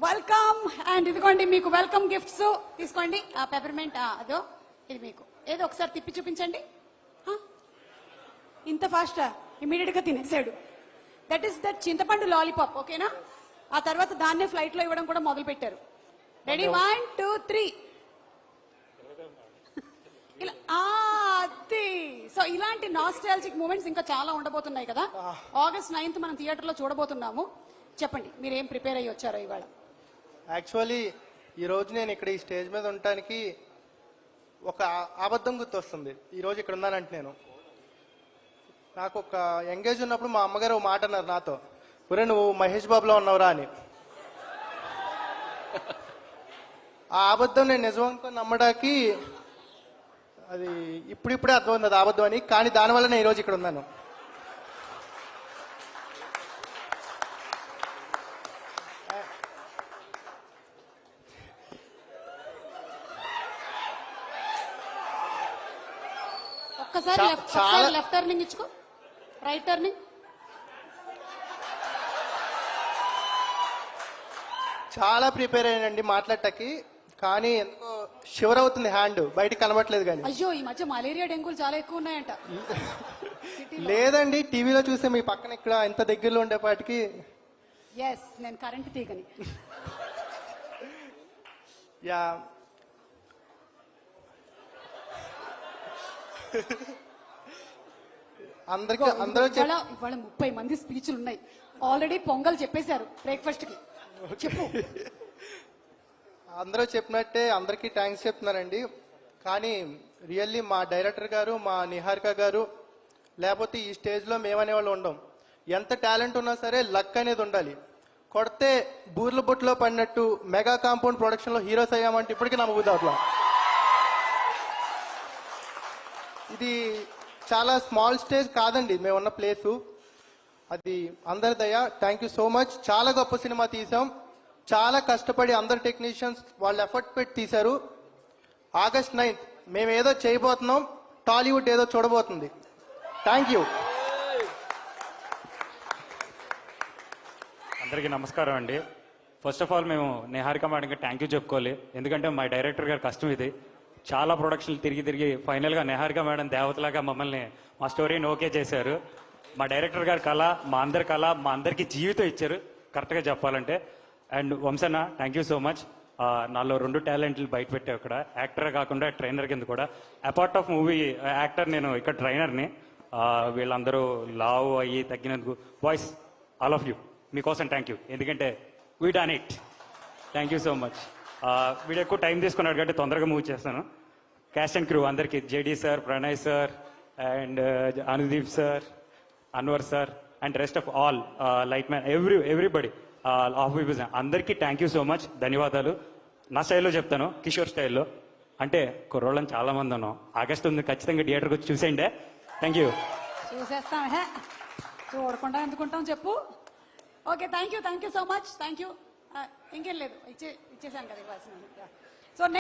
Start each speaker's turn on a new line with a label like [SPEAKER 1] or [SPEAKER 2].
[SPEAKER 1] Welcome. And ఇదిగోండి మీకు welcome gifts తీసుకోండి. ఆ పెపర్మెంట్ అదో ఇది మీకు ఏదో ఒకసారి తిప్పి చూపించండి. ఇంత ఫాస్టా? ఇమీడియట్ గా తినేసాడు. దట్ ఈస్ దట్ చింతపండు లాలీపాప్. ఓకేనా? ఆ తర్వాత దాన్నే ఫ్లైట్ లో ఇవ్వడం కూడా మొదలు పెట్టారు. రెడీ 1 2 3 ఇలా సో ఇలాంటి నాస్టాలజిక్ మూమెంట్స్ ఇంకా చాలా ఉండబోతున్నాయి కదా. August 9th మనం థియేటర్ లో చూడబోతున్నాము. చెప్పండి మీరు ఏం ప్రిపేర్ అయ్యి వచ్చారో ఇవాళ.
[SPEAKER 2] యాక్చువల్లీ ఈ రోజు నేను ఇక్కడ ఈ స్టేజ్ మీద ఉండటానికి ఒక అబద్ధం గుర్తొస్తుంది. ఈ రోజు ఇక్కడ ఉన్నానంటే నాకు ఒక ఎంగేజ్ ఉన్నప్పుడు మా అమ్మగారు ఒక మాట అన్నారు నాతో, ఒరే నువ్వు మహేష్ బాబులో ఉన్నావురా అని. ఆ అబద్ధం నేను నిజం అనుకుని నమ్మడానికి అది ఇప్పుడిప్పుడే అర్థమైంది అది అబద్ధం అని. కానీ దానివల్ల నేను ఈరోజు ఇక్కడ ఉన్నాను.
[SPEAKER 1] ఒక్కసారి లెఫ్ట్ టర్నింగ్ ఇచ్చుకో, రైట్ టర్నింగ్.
[SPEAKER 2] చాలా ప్రిపేర్ అయ్యానండి మాట్లాడటానికి, కానీ ఎందుకో షివర్ అవుతుంది హ్యాండ్, బయటికి కనబట్లేదు. కానీ
[SPEAKER 1] అయ్యో ఈ మధ్య మలేరియా డెంగ్యూలు చాలా ఎక్కువ ఉన్నాయంట.
[SPEAKER 2] లేదండి, టీవీలో చూస్తే మీ పక్కన ఇక్కడ ఎంత దగ్గరలో ఉండేపాటికి.
[SPEAKER 1] ఎస్, నేను కరెంట్ తీగని.
[SPEAKER 2] యా అందరూ
[SPEAKER 1] ఇవాళ 30 మంది స్పీచ్లు ఉన్నాయి. ఆల్రెడీ పొంగల్ చెప్పేశారు బ్రేక్ఫాస్ట్ కి. చెప్పు.
[SPEAKER 2] అందరూ చెప్పినట్టే అందరికీ థ్యాంక్స్ చెప్తున్నారండి. కానీ రియల్లీ మా డైరెక్టర్ గారు, మా నిహారిక గారు లేకపోతే ఈ స్టేజ్ లో మేమనే వాళ్ళు ఉండం. ఎంత టాలెంట్ ఉన్నా సరే లక్ అనేది ఉండాలి. కొడితే బూర్ల బుట్లో పడినట్టు మెగా కాంపౌండ్ ప్రొడక్షన్ లో హీరోస్ అయ్యామంటే ఇప్పటికీ నమ్మబుద్ది అట్లా. ఇది చాలా స్మాల్ స్టేజ్ కాదండి మేమున్న ప్లేసు, అది అందరి దయ. Thank you so much. చాలా గొప్ప సినిమా తీసాం, చాలా కష్టపడి అందరు టెక్నీషియన్స్ వాళ్ళు ఎఫర్ట్ పెట్టి తీశారు. August 9th మేము ఏదో చేయబోతున్నాం, టాలీవుడ్ ఏదో చూడబోతుంది. Thank you.
[SPEAKER 3] అందరికీ నమస్కారం అండి. ఫస్ట్ ఆఫ్ ఆల్ మేము నిహారిక మేడంకి థ్యాంక్ యూ చెప్పుకోవాలి. ఎందుకంటే మా డైరెక్టర్ గారి కష్టం ఇది. చాలా ప్రొడక్షన్లు తిరిగి ఫైనల్గా నిహారిక మేడం దేవతలాగా మమ్మల్ని మా స్టోరీని ఓకే చేశారు. మా డైరెక్టర్ గారి కళ, మా అందరి కళ, మా అందరికీ జీవితం ఇచ్చారు కరెక్ట్గా చెప్పాలంటే. అండ్ వంశన్న థ్యాంక్ యూ సో మచ్. నాలో 2 టాలెంట్లు బయట పెట్టావు ఇక్కడ, యాక్టర్ కాకుండా ట్రైనర్ కింద కూడా. అపార్ట్ ఆఫ్ మూవీ యాక్టర్ నేను ఇక్కడ ట్రైనర్ని. వీళ్ళందరూ లావ్ అయ్యి తగ్గినందుకు బాయ్స్ ఆల్ ఆఫ్ యూ మీకోసం థ్యాంక్ యూ. ఎందుకంటే we done it. Thank you so much. వీడు ఎక్కువ టైం తీసుకున్నాడు కాబట్టి తొందరగా మూవ్ చేస్తాను. క్యాస్ట్ అండ్ క్రూ అందరికీ JD sir, Pranay sir and Anudeep sir, Anwar sir and rest of all light man everybody of vision అందరికీ థ్యాంక్ యూ సో మచ్, ధన్యవాదాలు. నా స్టైల్లో చెప్తాను, కిషోర్ స్టైల్లో. అంటే కుర్రోళ్ళని చాలా మంది ఉన్నాం. ఆగస్ట్ 9 ఖచ్చితంగా థియేటర్కి వచ్చి చూసేయండి. Thank you.
[SPEAKER 1] చూసేస్తాం, చూడకుండా ఎందుకుంటాం చెప్పు. Okay, thank you so much. Thank you. ఇంకేం లేదు, ఇచ్చేసాను కదా ఇవ్వాల్సిన.